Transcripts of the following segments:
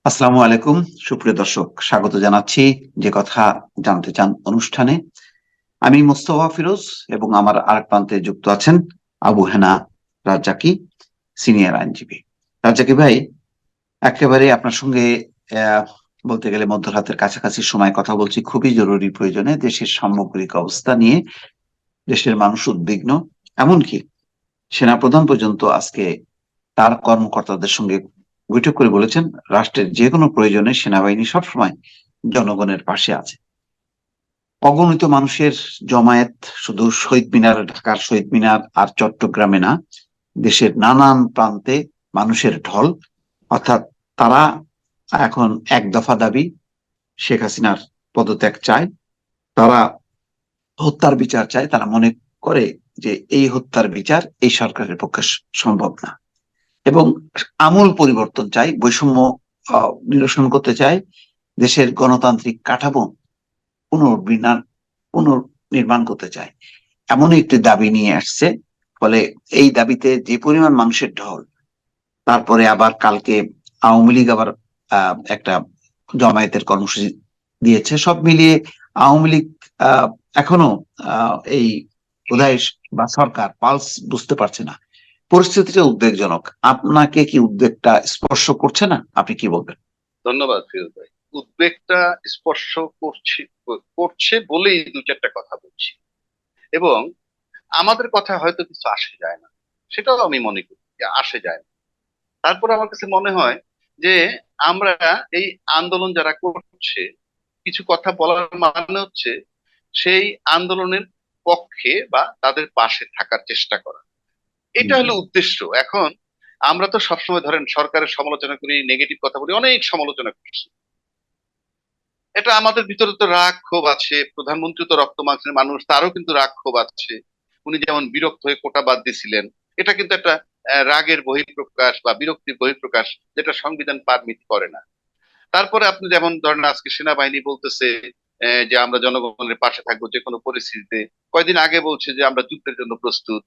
আসসালামু আলাইকুম। সুপ্রিয় দর্শক, স্বাগত জানাচ্ছি যে কথা জানতে চান অনুষ্ঠানে। আমি মোস্তফা ফিরোজ এবং আমার আরেক প্রান্তে যুক্ত আছেন আবু হেনা রাজ্জাকি, সিনিয়র আইনজীবী। রাজ্জাকি ভাই, একেবারে আপনার সঙ্গে আহ, বলতে গেলে মধ্যরাতের কাছাকাছি সময় কথা বলছি, খুবই জরুরি প্রয়োজনে। দেশের সামগ্রিক অবস্থা নিয়ে দেশের মানুষ উদ্বিগ্ন। এমনকি সেনাপ্রধান পর্যন্ত আজকে তার কর্মকর্তাদের সঙ্গে বৈঠক করে বলেছেন, রাষ্ট্রের যে কোনো প্রয়োজনে সেনাবাহিনী সবসময় জনগণের পাশে আছে। অগণিত মানুষের জমায়েত, শুধু শহীদ মিনার, ঢাকার শহীদ মিনার আর চট্টগ্রামে না, দেশের নানান প্রান্তে মানুষের ঢল। অর্থাৎ তারা এখন এক দফা দাবি, শেখ হাসিনার পদত্যাগ চায়। তারা হত্যার বিচার চায়। তারা মনে করে যে এই হত্যার বিচার এই সরকারের পক্ষে সম্ভব না, এবং আমূল পরিবর্তন চাই, বৈষম্য নিরসন করতে চায়, দেশের গণতান্ত্রিক কাঠামো পুনর্বিন্যাস পুনর্নির্মাণ করতে চায়। এমন একটি দাবি নিয়ে আসছে। ফলে এই দাবিতে যে পরিমাণ মানুষের ঢল, তারপরে আবার কালকে আওয়ামী লীগ আবার একটা জমায়েতের কর্মসূচি দিয়েছে। সব মিলিয়ে আওয়ামী লীগ আহ, এখনো এই বোধহয় বা সরকার পালস বুঝতে পারছে না। পরিস্থিতিটা উদ্বেগজনক। আপনাকে কি উদ্বেগটা স্পর্শ করছে না? আপনি কি বলবেন? ধন্যবাদ ফিরোজ ভাই। উদ্বেগটা স্পর্শ করছে করছে বলেই দু চারটা কথা বলছি, এবং আমাদের কথা হয়তো কিছু আসে যায় না, সেটাও আমি মনে করি যে আসে যায় না। তারপর আমার কাছে মনে হয় যে আমরা এই আন্দোলন যারা করছে, কিছু কথা বলার মানে হচ্ছে সেই আন্দোলনের পক্ষে বা তাদের পাশে থাকার চেষ্টা করা। এটা হলো উদ্দেশ্য। এখন আমরা তো সবসময় ধরেন সরকারের সমালোচনা করি, নেগেটিভ কথা বলি, অনেক সমালোচনা করছি। এটা আমাদের ভিতরে তো রাগ ক্ষোভ আছে, প্রধানমন্ত্রী তো রক্ত মাংসের মানুষ, তারও কিন্তু রাগ ক্ষোভ আছে। উনি যেমন বিরক্ত হয়ে কোটা বাদ দিছিলেন, এটা কিন্তু একটা রাগের বহিঃপ্রকাশ বা বিরক্তির বহিঃপ্রকাশ, যেটা সংবিধান পারমিট করে না। তারপরে আপনি যেমন ধরেন আজকে সেনাবাহিনী বলতেছে যে আমরা জনগণের পাশে থাকবো যে কোনো পরিস্থিতিতে। কয়দিন আগে বলছে যে আমরা যুদ্ধের জন্য প্রস্তুত।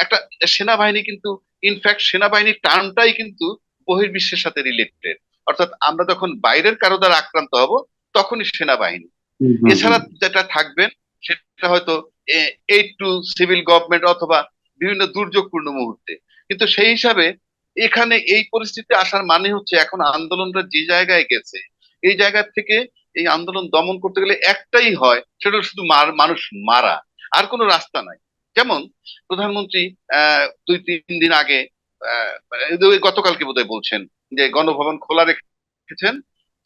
একটা সেনাবাহিনী কিন্তু, ইনফ্যাক্ট সেনাবাহিনীর টার্মটাই কিন্তু বহির্বিশ্বের সাথে রিলেটেড। অর্থাৎ আমরা যখন বাইরের কারো দ্বারা আক্রান্ত হব, তখনই সেনাবাহিনী। হুম, হুম, হুম। এছাড়া যেটা থাকবেন সেটা হয়তো এইড টু সিভিল গভর্নমেন্ট অথবা বিভিন্ন দুর্যোগপূর্ণ মুহূর্তে। কিন্তু সেই হিসাবে এখানে এই পরিস্থিতি আসার মানে হচ্ছে এখন আন্দোলনটা যে জায়গায় গেছে, এই জায়গা থেকে এই আন্দোলন দমন করতে গেলে একটাই হয়, সেটা হলো শুধু মানুষ মারা, আর কোনো রাস্তা নাই। যেমন প্রধানমন্ত্রী 2-3 দিন আগে ওই গতকালকে বোধহয় বলছেন যে গণভবন খোলা রেখেছেন,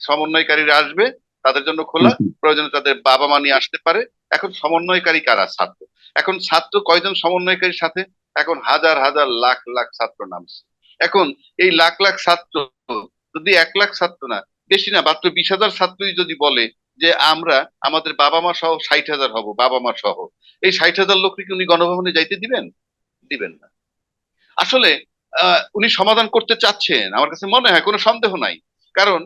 সমন্বয়কারীরা আসবে, তাদের জন্য হুম, খোলা, হুম। প্রয়োজনে তাদের বাবা মা নিয়ে আসতে পারে। এখন সমন্বয়কারী কারা? ছাত্র। এখন ছাত্র কয়জন সমন্বয়কারীর সাথে? এখন হাজার হাজার লাখ লাখ ছাত্র নামছে। এখন এই লাখ লাখ ছাত্র, যদি 1 লাখ ছাত্র না, বেশি না, মাত্র 20,000 ছাত্রই যদি বলে যে আমরা আমাদের বাবা মা সহ 60,000 হব, বাবা মা সহ, এই 60,000 লোককে কি উনি গণভবনে যাইতে দিবেন? দিবেন না। আসলে উনি সমাধান করতে চাচ্ছেন, আমার কাছে মনে হয়, কোনো সন্দেহ নাই। কারণ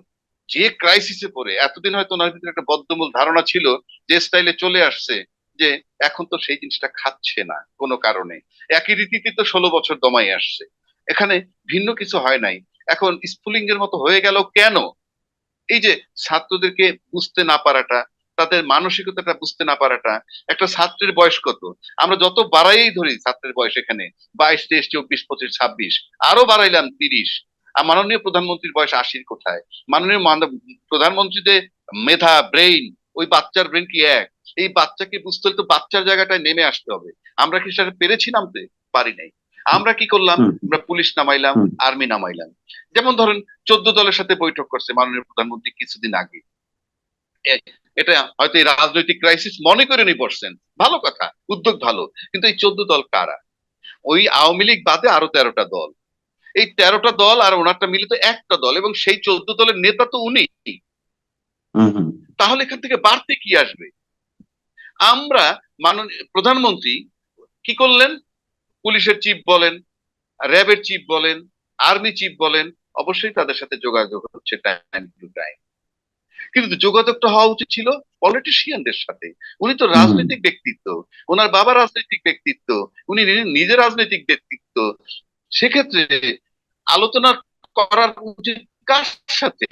যে ক্রাইসিসে পড়ে এতদিন হয়তো ওনার ভিতরে একটা বদ্ধমূল ধারণা ছিল, যে স্টাইলে চলে আসছে, যে এখন তো সেই জিনিসটা খাচ্ছে না কোনো কারণে। একই রীতিতে তো 16 বছর দমাই আসছে, এখানে ভিন্ন কিছু হয় নাই। এখন স্ফুলিঙ্গের মতো হয়ে গেল কেন? এই যে ছাত্রদেরকে বুঝতে না পারাটা, তাদের মানসিকতাটা বুঝতে না পারাটা। একটা ছাত্রের বয়স কত? আমরা যত বাড়াই ধরি ছাত্রের বয়স এখানে 22, 23, 24, 25, 26, আরো বাড়াইলাম 30। আর মাননীয় প্রধানমন্ত্রীর বয়স 80 কোথায়? মাননীয় প্রধানমন্ত্রী যে মেধা, ব্রেইন, ওই বাচ্চার ব্রেইন কি এক? এই বাচ্চাকে বুঝতে হলে তো বাচ্চার জায়গাটায় নেমে আসতে হবে। আমরা কি সেটা পেরেছি নামতে? পারি নাই। আমরা কি করলাম? হুম, আমরা পুলিশ নামাইলাম, হুম। আর্মি নামাইলাম। যেমন ধরেন 14 দলের সাথে বৈঠক করছে মাননীয় প্রধানমন্ত্রী কিছুদিন আগে। এ- এটা হয়তো এই রাজনৈতিক ক্রাইসিস মনে করে নি বসছেন, ভালো কথা, উদ্যোগ ভালো। কিন্তু এই 14 দল কারা? ওই আওয়ামী লীগ বাদে আরো 13টা দল। এই 13টা দল আর ওনারটা মিলে তো একটা দল, এবং সেই 14 দলের নেতা তো উনি। হুম, হুম। তাহলে এখান থেকে বাড়তে কি আসবে? আমরা মাননীয় প্রধানমন্ত্রী কি করলেন? পুলিশের চিফ বলেন, র্যাবের চিফ বলেন, আর্মি চিফ বলেন, অবশ্যই তাদের সাথে যোগাযোগ হচ্ছে টাইম টু টাইম। কিন্তু যোগাযোগটা হওয়া উচিত ছিল পলিটিশিয়ানদের সাথে। উনি তো হুম। রাজনৈতিক ব্যক্তিত্ব, ওনার বাবা রাজনৈতিক ব্যক্তিত্ব, উনি নিজে রাজনৈতিক ব্যক্তিত্ব। সেক্ষেত্রে আলোচনা করার উচিত কার সাথে?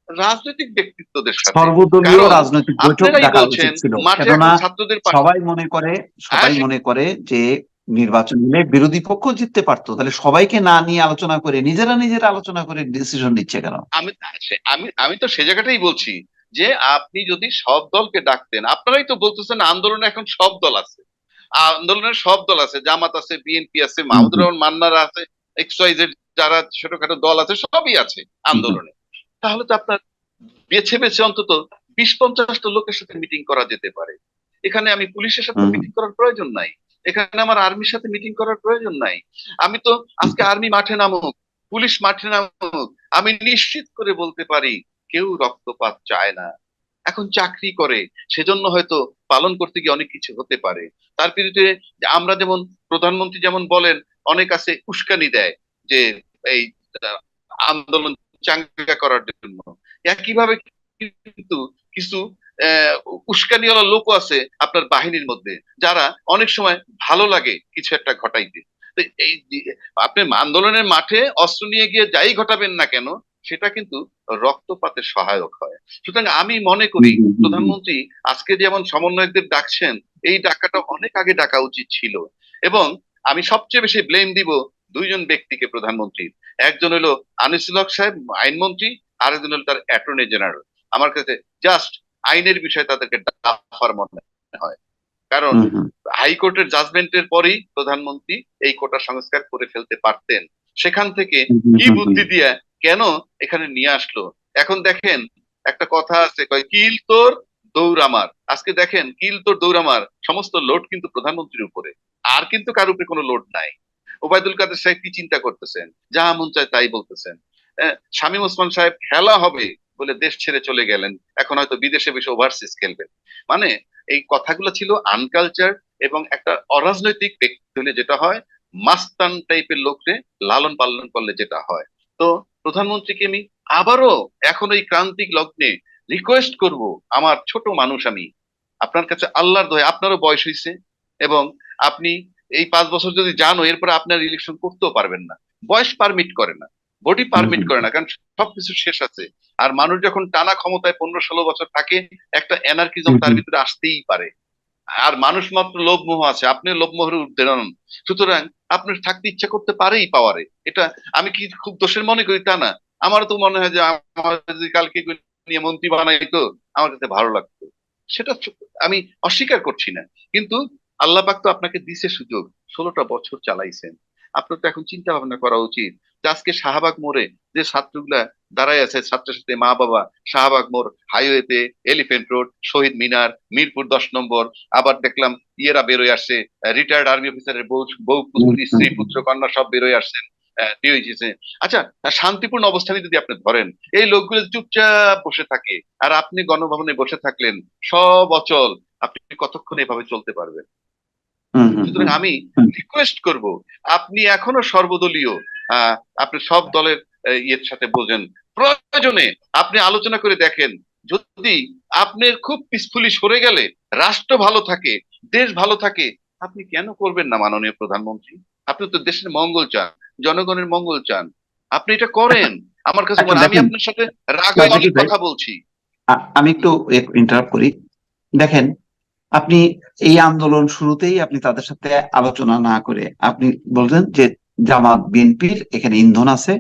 রাজনৈতিক ব্যক্তিত্বদের সাথে। সর্বদলীয় কারণ রাজনৈতিক বৈঠক আপনারাই ডাকা বলছেন উচিত ছিল, মাঠে কেননা এখন ছাত্রদের পাশে। সবাই মনে করে হ্যাঁ, সবাই মনে করে যে নির্বাচন নিলে বিরোধী পক্ষ জিততে পারতো, তাহলে সবাইকে না নিয়ে আলোচনা করে নিজেরা নিজেরা আলোচনা করে ডিসিশন নিচ্ছে কেন? আমি আমি আমি তো সে জায়গাটাই বলছি যে আপনি যদি সব দলকে ডাকতেন, আপনারাই তো বলতেছেন আন্দোলনে এখন সব দল আছে, আন্দোলনের সব দল আছে, জামাত আছে, বিএনপি আছে, হুম মাহমুদুর হুম রহমান মান্নারা আছে, XYZ যারা ছোটখাটো দল আছে সবই আছে হুম হুম আন্দোলনে। তাহলে তো আপনার বেছে বেছে অন্তত 20-50টা লোকের সাথে মিটিং করা যেতে পারে। এখানে আমি পুলিশের সাথে হুম মিটিং করার প্রয়োজন নাই, এখানে আমার আর্মির সাথে মিটিং করার প্রয়োজন নাই। আমি তো হুম আজকে আর্মি মাঠে নামুক, পুলিশ মাঠে নামুক, আমি নিশ্চিত করে বলতে পারি কেউ রক্তপাত চায় না। এখন চাকরি করে সেজন্য হয়তো পালন করতে গিয়ে অনেক কিছু হতে পারে। তার বিরুদ্ধে আমরা যেমন প্রধানমন্ত্রী যেমন বলেন, অনেক আছে উস্কানি দেয় যে এই আহ, আন্দোলন চাঙ্গা করার জন্য। একইভাবে কিন্তু কিছু উস্কানিওয়ালা লোকও আছে আপনার বাহিনীর মধ্যে, যারা অনেক সময় ভালো লাগে কিছু একটা ঘটাইতে। তো এই আপনি আন্দোলনের মাঠে অস্ত্র নিয়ে গিয়ে যাই ঘটাবেন না কেন, সেটা কিন্তু রক্তপাতের সহায়ক হয়। সুতরাং আমি মনে হুম করি হুম হুম হুম। প্রধানমন্ত্রী আজকে যেমন সমন্বয়কদের ডাকছেন, এই ডাকাটা অনেক আগে ডাকা উচিত ছিল। এবং আমি সবচেয়ে বেশি ব্লেম দিব দুইজন ব্যক্তিকে প্রধানমন্ত্রীর। একজন হলো আনিসুল হক সাহেব, আইনমন্ত্রী, আর একজন হলো তার অ্যাটর্নি জেনারেল। আমার কাছে জাস্ট আইনের বিষয়ে তাদেরকে ডাফার মনে হয়। কারণ হুম হুম হাইকোর্টের জাজমেন্টের পরেই প্রধানমন্ত্রী এই কোটা সংস্কার করে ফেলতে পারতেন। সেখান থেকে হুম হুম কি হুম হুম। বুদ্ধি দিয়ে কেন এখানে নিয়ে আসলো? এখন দেখেন, একটা কথা আছে, কয় কিল তোর দৌড় আমার। আজকে দেখেন কিল তোর দৌড় আমার, সমস্ত লোড কিন্তু প্রধানমন্ত্রীর উপরে, আর কিন্তু কার উপরে কোনো লোড নাই। ওবায়দুল কাদের সাহেব কি চিন্তা করতেছেন? যাহা মন চায় তাই বলতেছেন। শামীম ওসমান সাহেব খেলা হবে বলে দেশ ছেড়ে চলে গেলেন, এখন হয়তো বিদেশে বেশি ওভারসিজ খেলবেন। মানে এই কথাগুলো ছিল আনকালচার, এবং একটা অরাজনৈতিক ব্যক্তি হলে যেটা হয়, মাস্তান টাইপের লোককে লালন পালন করলে যেটা হয়। তো প্রধানমন্ত্রীকে আমি আবারও এখন এই ক্রান্তিক লগ্নে রিকোয়েস্ট করব, আমার ছোট মানুষ আমি, আপনার কাছে আল্লাহর দয়া, আপনারও বয়স হয়েছে, এবং আপনি এই 5 বছর যদি জানো এরপরে আপনার ইলেকশন করতেও পারবেন না, বয়স পারমিট করে না, বডি হুম পারমিট হুম। করে না, কারণ সবকিছু শেষ আছে। আর মানুষ যখন টানা ক্ষমতায় 15-16 বছর থাকে, একটা এনার্কিজম হুম তার হুম। ভিতরে আসতেই পারে। আর মানুষ মাত্র লোভ মোহ আছে, আপনি লোভ মোহের ঊর্ধ্বে নন। সুতরাং আপনার থাকতে ইচ্ছা করতে পারেই পাওয়ারে, এটা আমি কি খুব দোষের মনে করি তা না। আমারও তো মনে হয় যে আমার যদি কালকে কেউ নিয়ে মন্ত্রী বানাইতো, আমার কাছে ভালো লাগতো। সেটা আমি অস্বীকার করছি না। কিন্তু আল্লাহ পাক তো আপনাকে দিছে সুযোগ, 16টা বছর চালাইছেন। আপনার তো এখন চিন্তা ভাবনা করা উচিত যে আজকে শাহবাগ মোড়ে যে ছাত্রগুলা দাঁড়ায় আছে, ছাত্রের সাথে মা বাবা, শাহবাগ মোড়, হাইওয়েতে, এলিফেন্ট রোড, শহীদ মিনার, মিরপুর 10 নম্বর, আবার দেখলাম ইয়েরা বেরোয় আসছে, রিটায়ার্ড আর্মি অফিসারের বউ বউ হুম হুম স্ত্রী পুত্র কন্যা সব বেরোয় আসছেন, বিয়ে হয়েছে। আচ্ছা, শান্তিপূর্ণ অবস্থানে যদি আপনি ধরেন, এই লোকগুলো চুপচাপ বসে থাকে, আর আপনি গণভবনে বসে থাকলেন সব অচল, আপনি কতক্ষণ এভাবে চলতে পারবেন? হুম হুম সুতরাং হুম আমি হুম। রিকোয়েস্ট করব, আপনি এখনো সর্বদলীয়, আপনি সব দলের ইয়ের সাথে বোঝেন, প্রয়োজনে আপনি আলোচনা করে দেখেন। যদি আপনার খুব পিসফুলি সরে গেলে রাষ্ট্র ভালো থাকে, দেশ ভালো থাকে, আপনি কেন করবেন না মাননীয় প্রধানমন্ত্রী? আপনি তো দেশের মঙ্গল চান, জনগণের মঙ্গল চান, আপনি এটা করেন। আমার কাছে আচ্ছা আমি দেখেন আপনার সাথে রাগ হয়ে অনেক জাকির ভাই, কথা বলছি। আমি একটু ইন্টারাপ্ট করি। দেখেন, আপনি এই আন্দোলন শুরুতেই আপনি তাদের সাথে আলোচনা না করে আপনি বলছেন যে জামাত বিএনপির এখানে ইন্ধন আছে,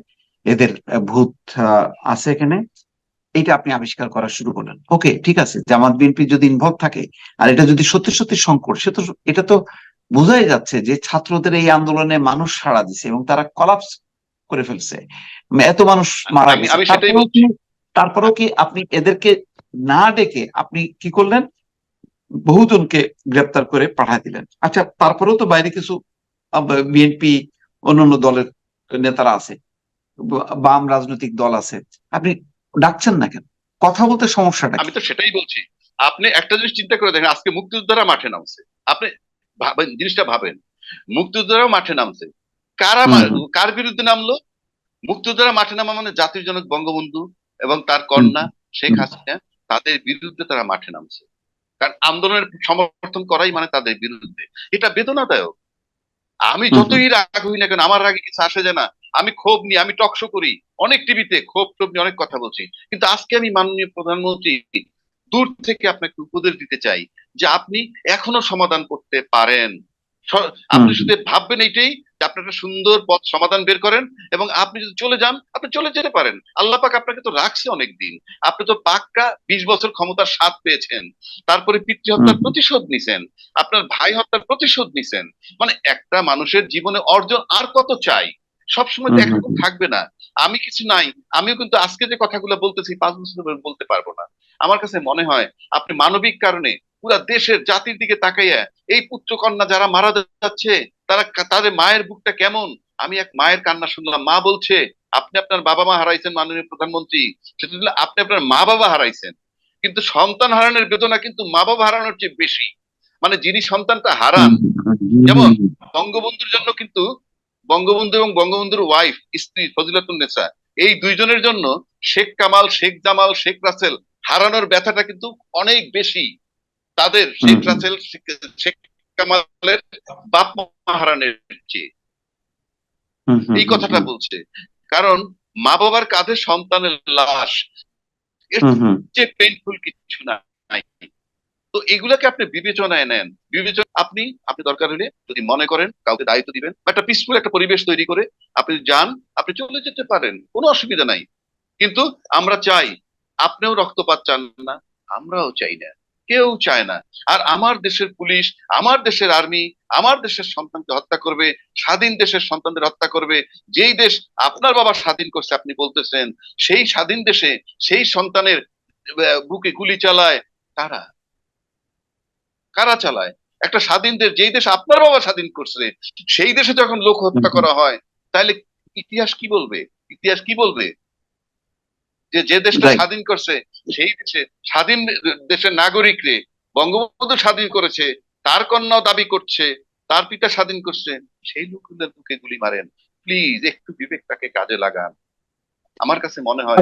এদের ভূত আছে এখানে, এটা আপনি আবিষ্কার করা শুরু করলেন। ওকে, ঠিক আছে, জামাত বিএনপি যদি ইনভলভ থাকে আর এটা যদি সত্যি সত্যি সংকট, সে তো এটা তো বোঝাই যাচ্ছে যে ছাত্রদের এই আন্দোলনে মানুষ সাড়া দিছে এবং তারা কলাপস করে ফেলছে, এত মানুষ মারা আমি গেছে। আমি সেটাই তারপরেও কি, বলছি। তারপরেও কি আপনি এদেরকে না ডেকে আপনি কি করলেন? বহুজনকে গ্রেপ্তার করে পাঠায় দিলেন। আচ্ছা, তারপরেও তো বাইরে কিছু বিএনপি অন্যান্য দলের নেতারা আছে, বাম রাজনৈতিক দল আছে, আপনি ডাকছেন না কেন? কথা বলতে সমস্যাটা আমি কি? তো সেটাই বলছি। আপনি একটা জিনিস চিন্তা করে দেখেন, আজকে মুক্তিযোদ্ধারা মাঠে নামছে, আপনি ভাবেন, জিনিসটা ভাবেন, মুক্তিযোদ্ধারাও মাঠে নামছে, কারা হুম হুম কার বিরুদ্ধে নামলো? মুক্তিযোদ্ধারা মাঠে নামা মানে জাতির জনক বঙ্গবন্ধু এবং তার হুম কন্যা শেখ হুম হাসিনা, তাদের বিরুদ্ধে তারা মাঠে নামছে। কারণ আন্দোলনের সমর্থন করাই মানে তাদের বিরুদ্ধে। এটা বেদনাদায়ক। আমি হুম হুম যতই রাগ হই না কেন, আমার রাগে কিছু আসে যায় না। আমি ক্ষোভ নিয়ে আমি টকশো করি, অনেক টিভিতে ক্ষোভ টোভ নিয়ে অনেক কথা বলছি, কিন্তু আজকে আমি মাননীয় প্রধানমন্ত্রী দূর থেকে আপনাকে উপদেশ দিতে চাই যে আপনি এখনো সমাধান করতে পারেন। আপনি শুধু ভাববেন এইটাই যে আপনি একটা সুন্দর পথ সমাধান বের করেন, এবং আপনি যদি চলে যান আপনি চলে যেতে পারেন। আল্লাহ পাক আপনাকে তো রাখছে অনেক দিন, আপনি তো পাক্কা 20 বছর ক্ষমতার স্বাদ পেয়েছেন, তারপরে পিতৃ হত্যার প্রতিশোধ নিছেন, আপনার ভাই হত্যার প্রতিশোধ নিছেন। মানে একটা মানুষের জীবনে অর্জন আর কত চাই? সবসময় তো একরকম থাকবে না। আমি কিছু নাই, আমিও কিন্তু আজকে যে কথাগুলো বলতেছি 5 বছর ধরে বলতে পারবো না। আমার কাছে মনে হয় আপনি মানবিক কারণে পুরা দেশের জাতির দিকে তাকাইয়া এই পুত্র কন্যা যারা মারা যাচ্ছে, তারা তাদের মায়ের বুকটা কেমন, আমি এক মায়ের কান্না শুনলাম। মা বলছে আপনি আপনার বাবা মা হারাইছেন মাননীয় প্রধানমন্ত্রী, সেটা হলো আপনি আপনার মা বাবা হারাইছেন, কিন্তু সন্তান হারানোর বেদনা কিন্তু মা বাবা হারানোর চেয়ে বেশি। মানে যিনি সন্তানটা হারান, যেমন বঙ্গবন্ধুর জন্য কিন্তু বঙ্গবন্ধু এবং বঙ্গবন্ধুর ওয়াইফ স্ত্রী ফজিলাতুন্নেসা, এই দুইজনের জন্য শেখ কামাল, শেখ জামাল, শেখ রাসেল হারানোর ব্যথাটা কিন্তু অনেক বেশি তাদের, শেখ রাসেল শেখ কামালের বাপ মা হারানোর চেয়ে। এই কথাটা বলছে, কারণ মা বাবার কাঁধে সন্তানের লাশ, এর চেয়ে পেইনফুল কিছু নাই। তো এগুলাকে আপনি বিবেচনায় নেন, আপনি আপনি দরকার হলে যদি মনে করেন কাউকে দায়িত্ব দিবেন, একটা পিসফুল একটা পরিবেশ তৈরি করে আপনি যান, আপনি চলে যেতে পারেন, কোনো অসুবিধা নাই। কিন্তু আমরা চাই, আপনিও রক্তপাত চান না, আমরাও চাই না, কেউ চায় না। আর আমার দেশের পুলিশ, আমার দেশের আর্মি, আমার দেশের সন্তানকে হত্যা করবে, স্বাধীন দেশের সন্তানদের হত্যা করবে। যেই দেশ আপনার বাবা স্বাধীন করছে আপনি বলতেছেন, সেই স্বাধীন দেশে সেই সন্তানের বুকে গুলি চালায় কারা? কারা চালায়? একটা স্বাধীন দেশ, যেই দেশ আপনার বাবা স্বাধীন করছে, সেই দেশে যখন লোক হত্যা করা হয়, তাহলে ইতিহাস কি বলবে? ইতিহাস কি বলবে? যে যে দেশটা স্বাধীন করছে সেই দেশে স্বাধীন দেশের নাগরিকরে বঙ্গবন্ধু স্বাধীন করেছে, তার কন্যাও দাবি করছে তার পিতা স্বাধীন করছে, সেই লোকদের বুকে গুলি মারেন। প্লিজ একটু বিবেকটাকে কাজে লাগান। আমার কাছে মনে হয়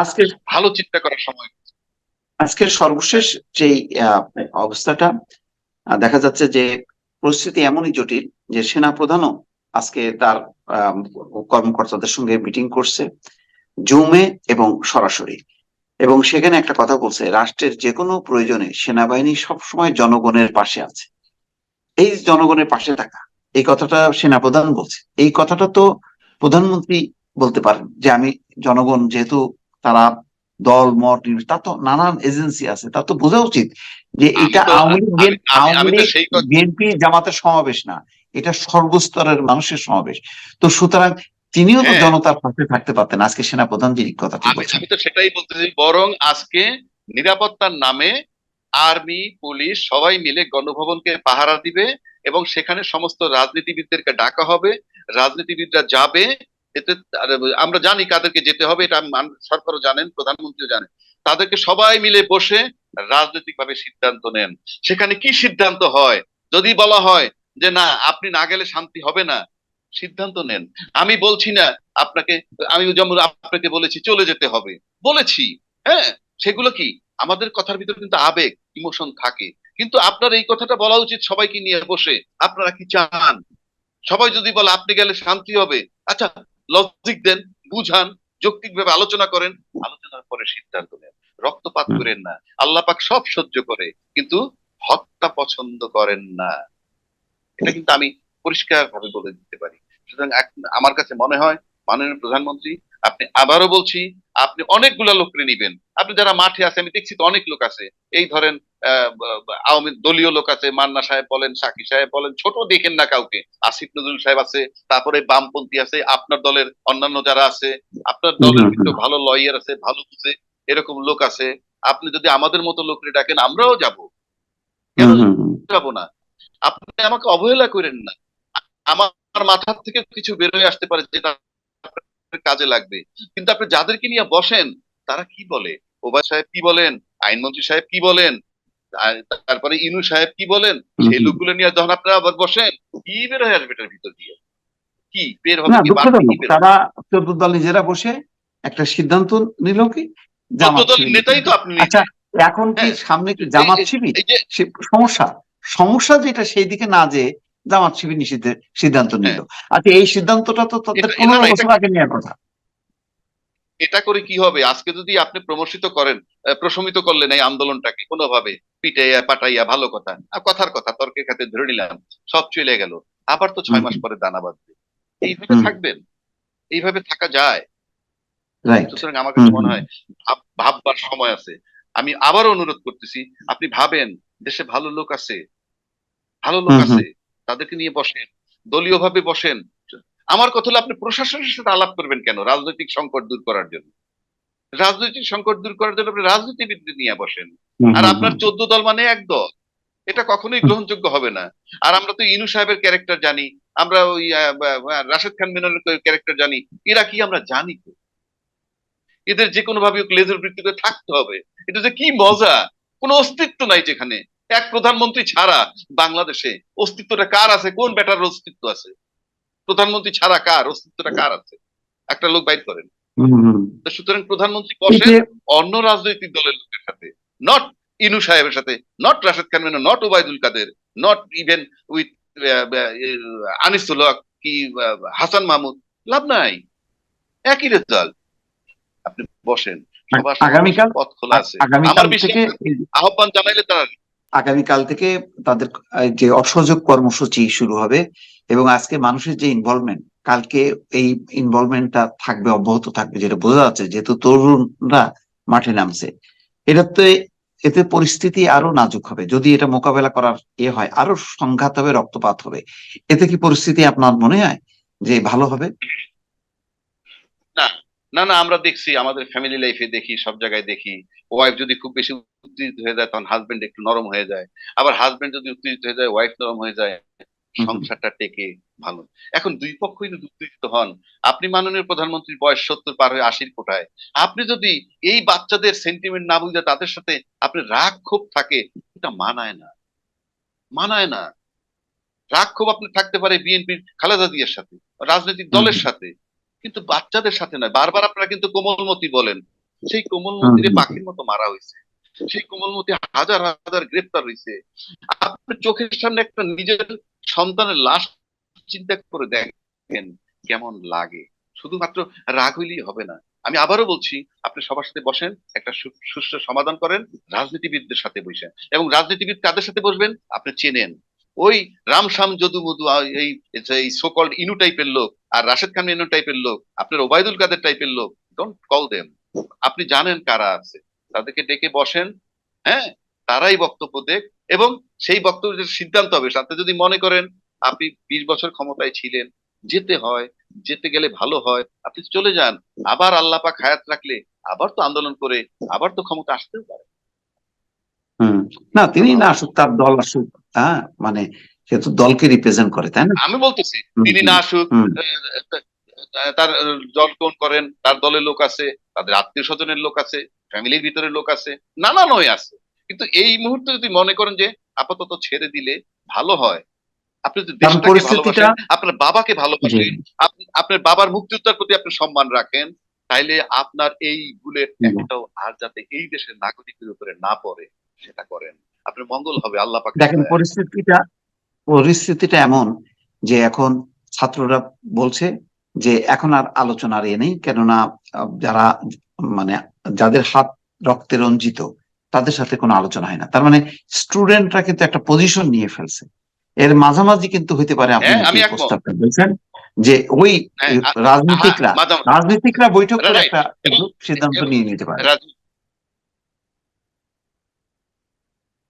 আজকে ভালো চিন্তা করার সময়। আজকের সর্বশেষ যেই অবস্থাটা দেখা যাচ্ছে যে পরিস্থিতি এমনই জটিল যে সেনা প্রধানও আজকে তার কর্মকর্তাদের সঙ্গে মিটিং করছে জুমে এবং সরাসরি, এবং সেখানে একটা কথা বলছে, রাষ্ট্রের যে কোনো প্রয়োজনে সেনাবাহিনী সবসময় জনগণের পাশে আছে। এই জনগণের পাশে থাকা, এই কথাটা সেনাপ্রধান বলছে। এই কথাটা তো প্রধানমন্ত্রী বলতে পারেন যে আমি জনগণ, যেহেতু তারা দল মত তা তো নানান এজেন্সি আছে, তা তো বোঝা উচিত যে এটা আওয়ামী লীগ বিএনপি জামাতের সমাবেশ না, এটা সর্বস্তরের মানুষের সমাবেশ। তো সুতরাং তিনিও তো জনতার পাশে থাকতে পারতেন। আজকে সেনাপ্রধান যে কথাটি বলছেন, আমি তো সেটাই বলতেছি, বরং আজকে নিরাপত্তার নামে আর্মি পুলিশ সবাই মিলে গণভবনকে পাহারা দিবে, এবং সেখানে সমস্ত রাজনীতিবিদদেরকে ডাকা হবে, রাজনীতিবিদরা যাবে। এতে আমরা জানি কাদেরকে যেতে হবে, এটা সরকারও জানেন, প্রধানমন্ত্রীও জানেন। তাদেরকে সবাই মিলে বসে রাজনৈতিক ভাবে সিদ্ধান্ত নেন। সেখানে কি সিদ্ধান্ত হয়, যদি বলা হয় যে না আপনি না গেলে শান্তি হবে না, সিদ্ধান্ত নেন। আমি বলছি না আপনাকে, আমি যেমন আপনাকে বলেছি চলে যেতে হবে, বলেছি, হ্যাঁ, সেগুলো কি আমাদের কথার ভিতরে কিন্তু আবেগ ইমোশন থাকে, কিন্তু আপনার এই কথাটা বলা উচিত সবাইকে নিয়ে বসে, আপনারা কি চান? সবাই যদি বলে আপনি গেলে শান্তি হবে, আচ্ছা লজিক দেন, বুঝান, যৌক্তিক ভাবে আলোচনা করেন, আলোচনার পরে সিদ্ধান্ত নেন। রক্তপাত করেন না। আল্লাহ পাক সব সহ্য করে, কিন্তু হত্যা পছন্দ করেন না। এটা কিন্তু আমি পরিষ্কার ভাবে বলে দিতে পারি। সুতরাং আমার কাছে মনে হয় মাননীয় প্রধানমন্ত্রী, আপনি, আবারও বলছি, আপনি অনেকগুলা লোককে নিবেন। আপনি যারা মাঠে আছে, আমি দেখছি তো অনেক লোক আছে, এই ধরেন আওয়ামী দলীয় লোক আছে, মান্না সাহেব বলেন, সাকি সাহেব বলেন, ছোট দেখেন না কাউকে, আসিফ নজরুল সাহেব আছে, তারপরে বামপন্থী আছে, আপনার দলের অন্যান্য যারা আছে, আপনার দলের কিন্তু ভালো লয়ার আছে, ভালো বুঝে এরকম লোক আছে। আপনি যদি আমাদের মতো লোকরে ডাকেন আমরাও যাব, কেন যাবো না? আপনি আমাকে অবহেলা করেন না। আমার মাথা থেকে কিছু বেরোয় আসতে পারে যেটা কাজে লাগবে, কিন্তু আপনি যাদেরকে নিয়ে বসেন তারা কি বলে, ওবায়দ সাহেব কি বলেন, আইনমন্ত্রী সাহেব কি বলেন, তারপরে ইনু সাহেব কি বলেন, সেই লোকগুলো নিয়ে যখন আপনারা আবার বসেন, কি বের হয়ে আসবে এটার ভিতর দিয়ে? কি বের হবে? কি তারা 14 দল নিজেরা বসে একটা সিদ্ধান্ত নিল কি জামাত নেতাই তো আপনি। আচ্ছা, এখন কি সামনে কি জামাত শিবির সমস্যা যেটা সেই দিকে না যে জামাত শিবির নিষিদ্ধের সিদ্ধান্ত নিল। হ্যাঁ, আচ্ছা, এই সিদ্ধান্তটা তো তাদের না 15 না, বছর আগে নেওয়ার কথা। এটা করে কি হবে? আজকে যদি আপনি প্রমোশিত করেন, প্রশমিত করলেন এই আন্দোলনটাকে কোনোভাবে পিটাইয়া পাঠাইয়া, ভালো কথা আর কথার কথা তর্কের খাতে ধরে নিলাম, সব চলে গেল, আবার তো 6 মাস পরে দানা বাঁধবে। এইভাবে হুম, থাকবেন? এইভাবে থাকা যায়? রাইট। সুতরাং আমার কাছে হুম, মনে হুম, হয় ভাববার সময় আছে। আমি আবারও অনুরোধ করতেছি, আপনি ভাবেন, দেশে ভালো লোক আছে, ভালো লোক হুম, হুম, আছে, তাদেরকে নিয়ে বসেন, দলীয় ভাবে বসেন। আমার কথা হলো, আপনি প্রশাসনের সাথে আলাপ করবেন কেন রাজনৈতিক সংকট দূর করার জন্য? রাজনৈতিক সংকট দূর করার জন্য আপনি রাজনীতিবিদদের নিয়ে বসেন। হুম, আর হুম, আপনার হুম, 14 দল মানে এক দল, এটা কখনোই হুম, গ্রহণযোগ্য হবে না। আর আমরা তো ইনু সাহেবের ক্যারেক্টার জানি, আমরা ওই রাশেদ খান মেননের ক্যারেক্টার জানি, এরা কি আমরা জানি তো। এদের যে কোনো ভাবে লেজুর বৃত্তিতে থাকতে হবে। এটা যে কি মজা! কোনো অস্তিত্ব নাই যেখানে, এক প্রধানমন্ত্রী ছাড়া বাংলাদেশে অস্তিত্বটা কার আছে? কোন বেটার অস্তিত্ব আছে? প্রধানমন্ত্রী ছাড়া কার অস্তিত্বটা কার আছে? একটা লোক বাইর করেন। হুম, হুম। তো সুতরাং প্রধানমন্ত্রী এই বসেন যে অন্য রাজনৈতিক দলের লোকের সাথে, নট ইনু সাহেবের সাথে, not Rashed Khan Menon, not Obaidul Quader, not even with Anisul Haq কি হাসান মাহমুদ। লাভ নাই, একই রেজাল্ট। আপনি বসেন, সবার সমাবেশের আগামীকাল পথ খোলা আছে। আমার আগামীকাল থেকে বিশ্বাস আহ্বান জানাইলে তারা আগামীকাল থেকে তাদের যে অসহযোগ কর্মসূচি শুরু হবে, এবং আজকে মানুষের যে ইনভলভমেন্ট, কালকে এই ইনভলভমেন্টটা থাকবে, অব্যাহত থাকবে, যেটা বোঝা যাচ্ছে, যেহেতু তরুণরা মাঠে নামছে। এটাতে এতে পরিস্থিতি আরো নাজুক হবে, যদি এটা মোকাবেলা করার হয়, আরো সংঘাত হবে, রক্তপাত হবে। এতে কি পরিস্থিতি আপনার মনে হয় যে ভালো হবে? না না না, আমরা দেখছি আমাদের ফ্যামিলি লাইফে, দেখি সব জায়গায় দেখি, ওয়াইফ যদি খুব বেশি উত্তেজিত হয়ে যায় তখন হাজবেন্ড একটু নরম হয়ে যায়, আবার হাজবেন্ড যদি উত্তেজিত হয়ে যায় ওয়াইফ নরম হয়ে যায়, হুম, হুম। সংসারটা টেকে ভালো। এখন দুই পক্ষই যদি উত্তেজিত হন, আপনি মাননীয় প্রধানমন্ত্রীর বয়স 70 পার হয়ে 80-র কোঠায়, আপনি যদি এই বাচ্চাদের সেন্টিমেন্ট না বুঝে তাদের সাথে আপনি রাগ ক্ষোভ থাকে, এটা মানায় না, মানায় না। রাগ ক্ষোভ আপনি থাকতে পারে বিএনপির খালেদা জিয়ার সাথে, রাজনৈতিক হুম, দলের সাথে, কিন্তু বাচ্চাদের সাথে নয়। বারবার আপনারা কিন্তু কোমলমতি বলেন, সেই হুম, কোমলমতিরে হুম, পাখির মতো মারা হয়েছে, সেই কোমলমতি হাজার হাজার গ্রেপ্তার হয়েছে। আপনি চোখের সামনে একটা নিজের সন্তানের লাশ চিন্তা করে দেখেন কেমন লাগে। শুধুমাত্র রাগ হইলেই হবে না। আমি আবারও বলছি, আপনি সবার সাথে বসেন, একটা সুষ্ঠু সমাধান করেন, রাজনীতিবিদদের সাথে বসেন, এবং রাজনীতিবিদ কাদের সাথে বসবেন আপনি চেনেন। ওই রামসাম যদু মধু এই সোকল্ড ইনু টাইপের লোক আর রাশেদ খান ইনু টাইপের লোক, আপনার ওবায়দুল কাদের টাইপের লোক, ডোন্ট কল দেম। আপনি জানেন কারা আছে, তাদেরকে ডেকে বসেন। হ্যাঁ, তারাই বক্তব্য দেখ, এবং সেই বক্তব্যের সিদ্ধান্ত হবে। সাথে যদি মনে করেন আপনি 20 বছর ক্ষমতায় ছিলেন, যেতে হয়, যেতে গেলে ভালো হয়, আপনি চলে যান। আবার আল্লাহ পাক হায়াত রাখলে আবার তো আন্দোলন করে আবার তো ক্ষমতা আসতেও পারে। হুম। না, এটা তিনি না ভাবার আসুক, মতো। তার দল আসুক। হ্যাঁ, মানে সে তো দলকে রিপ্রেজেন্ট করে, তাই না? আমি বলতেছি হুম, তিনি হুম, না আসুক, হুম, তার দল কোন করেন, তার দলের লোক আছে, তাদের আত্মীয় স্বজনের লোক আছে, ফ্যামিলির ভিতরের লোক আছে, নানান হয়ে আছে। কিন্তু এই মুহূর্তে যদি মনে করেন যে আপাতত ছেড়ে দিলে ভালো হয়, আপনি যদি কারণ দেশটাকে পরিস্থিতিটা, ভালোবাসেন, আপনার বাবাকে জি, ভালোবাসেন, আপনার বাবার মুক্তিযোদ্ধার প্রতি আপনি সম্মান রাখেন, তাইলে আপনার এই বুলেট জি। একটাও আর যাতে এই দেশের নাগরিকের উপরে না পড়ে সেটা করেন। আপনার মঙ্গল হবে, আল্লাহ পাকের দেখেন, দয়ায়। পরিস্থিতিটা এমন যে এখন ছাত্ররা বলছে যে এখন আর আলোচনার নেই, কেননা যারা, মানে যাদের হাত রক্তে রঞ্জিত, তাদের সাথে কোনো আলোচনা হয় না। তার মানে স্টুডেন্টরা কিন্তু একটা পজিশন নিয়ে ফেলছে। এর মাঝামাঝি কিন্তু হইতে পারে, আপনি হ্যাঁ, যে আমি একমত। প্রস্তাবটা বলছেন, যে ওই হ্যাঁ, হ্যাঁ, রাজনীতিকরা মাঝামাঝি, রাজনীতিকরা বৈঠক করে রাইট। একটা এবং কিন্তু সিদ্ধান্ত এবং নিয়ে নিতে পারে।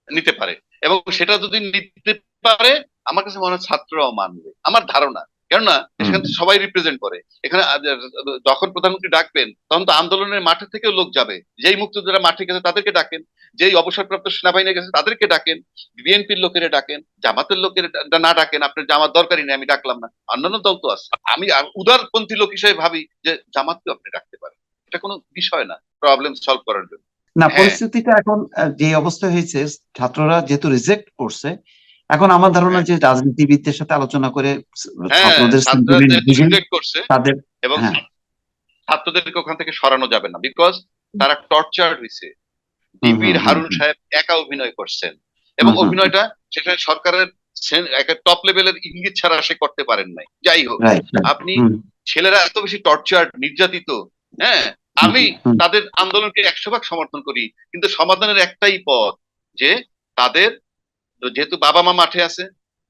নিতে পারে, এবং সেটা যদি নিতে পারে, আমার কাছে মনে হয় ছাত্ররাও মানবে, আমার ধারণা। কেননা হুম, সেখানে তো সবাই রিপ্রেজেন্ট করে। এখানে যখন প্রধানমন্ত্রী ডাকবেন তখন তো আন্দোলনের মাঠে থেকেও লোক যাবে। যেই মুক্তিযোদ্ধারা মাঠে গেছে তাদেরকে ডাকেন, যেই অবসরপ্রাপ্ত সেনাবাহিনী গেছে তাদেরকে ডাকেন, বিএনপির লোকেরা ডাকেন, জামাতের লোকের না ডাকেন, আপনার জামাত দরকারই নেই, আমি ডাকলাম না। অন্যান্য দল তো আছে। আমি উদারপন্থী লোক হিসেবে ভাবি যে জামাতকেও আপনি ডাকতে পারেন, এটা কোনো বিষয় না প্রবলেম সলভ করার জন্য। না, হ্যাঁ, পরিস্থিতিটা এখন যে অবস্থা হয়েছে, ছাত্ররা যেহেতু রিজেক্ট করছে, এখন আমার ধারণা হ্যাঁ, যে রাজনীতিবিদদের সাথে আলোচনা করে হ্যাঁ, ছাত্রদের ছাত্ররা সেন্টিমেন্ট যেহেতু বুঝে রিজেক্ট করছে, তাদের, এবং হ্যাঁ, ছাত্রদেরকে ওখান থেকে সরানো যাবে না, বিকজ তারা টর্চার হয়েছে। হুম, ডিবির হুম, হুম, হারুন হুম, সাহেব একা অভিনয় করছেন, এবং হুম, হুম, হুম, অভিনয়টা সেখানে সরকারের একটা টপ লেভেলের ইঙ্গিত ছাড়া সে করতে পারেন নাই। যাই হোক, রাইট। আপনি ছেলেরা এত বেশি টর্চার, নির্যাতিত, হ্যাঁ, আমি তাদের আন্দোলনকে 100 ভাগ সমর্থন করি, কিন্তু সমাধানের একটাই পথ, যে তাদের যেহেতু বাবা মা মাঠে আছে,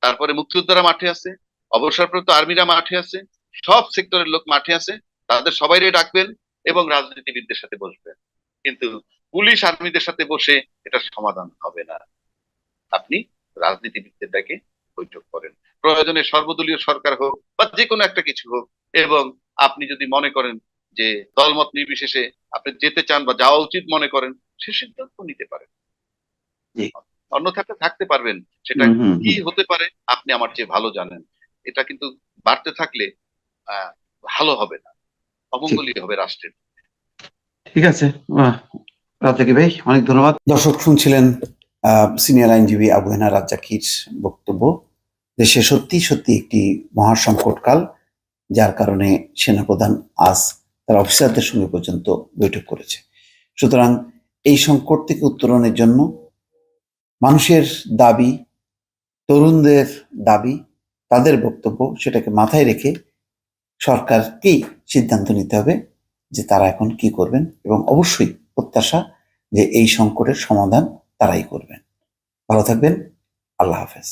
তারপরে মুক্তিযোদ্ধারা মাঠে আছে, অবসরপ্রাপ্ত আর্মিরা মাঠে আছে, সব সেক্টরের লোক মাঠে আছে, তাদের সবাইরে ডাকবেন এবং রাজনীতিবিদদের সাথে বসবেন। কিন্তু পুলিশ আর্মিদের সাথে বসে এটা সমাধান হবে না। আপনি রাজনীতিবিদদের ডাকে বৈঠক করেন, প্রয়োজনে সর্বদলীয় সরকার হোক বা যে কোনো একটা কিছু হোক, এবং আপনি যদি মনে করেন যে দলমত নির্বিশেষে আপনি যেতে চান বা যাওয়া উচিত মনে করেন, সে সিদ্ধান্ত নিতে পারেন। জি। অন্যথায় আপনি থাকতে পারবেন, সেটা কি হতে পারে আপনি আমার চেয়ে ভালো জানেন। এটা কিন্তু বাড়তে থাকলে ভালো হবে না, অমঙ্গলই হবে রাষ্ট্রের। ঠিক আছে, রাজ্জাকি ভাই অনেক ধন্যবাদ। দর্শক শুনছিলেন সিনিয়র আইনজীবী আবু হেনা রাজ্জাকির বক্তব্য। দেশে সত্যি সত্যি একটি মহা সংকটকাল, যার কারণে সেনাপ্রধান আজ তার অফিসারদের সঙ্গে পর্যন্ত বৈঠক করেছে। সুতরাং এই সংকট থেকে উত্তরণের জন্য মানুষের দাবি, তরুণদের দাবি, তাদের বক্তব্য, সেটাকে মাথায় রেখে সরকারকেই সিদ্ধান্ত নিতে হবে যে তারা এখন কি করবেন, এবং অবশ্যই প্রত্যাশা যে এই সংকটের সমাধান তারাই করবেন। ভালো থাকবেন। আল্লাহ হাফেজ।